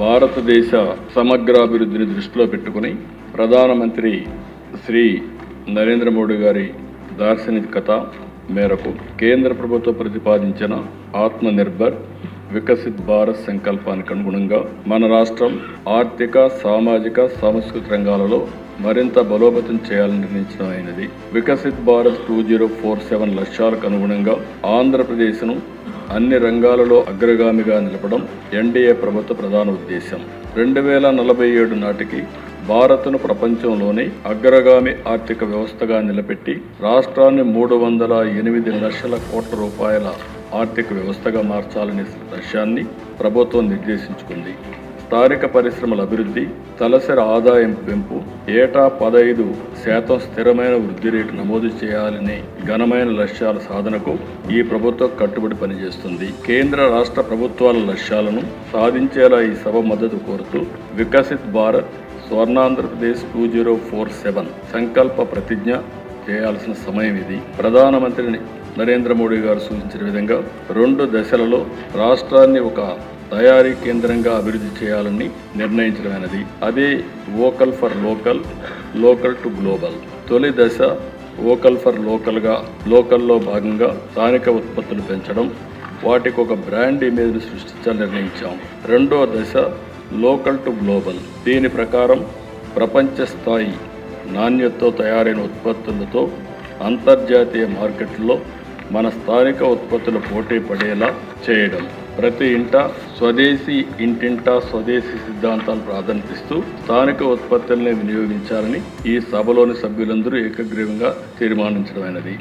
భారతదేశ సమగ్రాభివృద్ధిని దృష్టిలో పెట్టుకుని ప్రధానమంత్రి శ్రీ నరేంద్ర మోడీ గారి దార్శనికత మేరకు కేంద్ర ప్రభుత్వం ప్రతిపాదించిన ఆత్మనిర్భర్ వికసిత్ భారత్ సంకల్పానికి అనుగుణంగా మన రాష్ట్రం ఆర్థిక, సామాజిక, సాంస్కృతిక రంగాలలో మరింత బలోపేతం చేయాలని నిర్ణయించడమైనది. వికసిత్ భారత్ 2047 లక్ష్యాలకు అనుగుణంగా ఆంధ్రప్రదేశ్ను అన్ని రంగాలలో అగ్రగామిగా నిలపడం ఎన్డీఏ ప్రభుత్వ ప్రధాన ఉద్దేశం. 2047 నాటికి భారత్ను ప్రపంచంలోని అగ్రగామి ఆర్థిక వ్యవస్థగా నిలబెట్టి రాష్ట్రాన్ని 308 లక్షల కోట్ల రూపాయల ఆర్థిక వ్యవస్థగా మార్చాలనే లక్ష్యాన్ని ప్రభుత్వం నిర్దేశించుకుంది. స్థానిక పరిశ్రమల అభివృద్ధి, తలసరి ఆదాయం పెంపు, ఏటా 15% స్థిరమైన వృద్ధి రేటు నమోదు చేయాలనే ఘనమైన లక్ష్యాల సాధనకు ఈ ప్రభుత్వం కట్టుబడి పనిచేస్తుంది. కేంద్ర రాష్ట్ర ప్రభుత్వాల లక్ష్యాలను సాధించేలా ఈ సభ మద్దతు కోరుతూ వికసిత్ భారత్ స్వర్ణాంధ్రప్రదేశ్ 2047 సంకల్ప ప్రతిజ్ఞ చేయాల్సిన సమయం ఇది. ప్రధానమంత్రి నరేంద్ర మోడీ గారు సూచించిన విధంగా 2 దశలలో రాష్ట్రాన్ని ఒక తయారీ కేంద్రంగా అభివృద్ధి చేయాలని నిర్ణయించడమైనది. అదే vocal for local, local to global. తొలి దశ వోకల్ ఫర్ లోకల్లో భాగంగా స్థానిక ఉత్పత్తులు పెంచడం, వాటికి ఒక బ్రాండ్ ఇమేజ్ను సృష్టించాలని నిర్ణయించాం. రెండో దశ లోకల్ టు గ్లోబల్. దీని ప్రకారం ప్రపంచ స్థాయి నాణ్యతతో తయారైన ఉత్పత్తులతో అంతర్జాతీయ మార్కెట్లో మన స్థానిక ఉత్పత్తులు పోటీ పడేలా చేయడం. ప్రతి ఇంటింటా స్వదేశీ సిద్ధాంతాలు ప్రాధాన్యతిస్తూ స్థానిక ఉత్పత్తుల్ని వినియోగించాలని ఈ సభలోని సభ్యులందరూ ఏకగ్రీవంగా తీర్మానించడమైనది.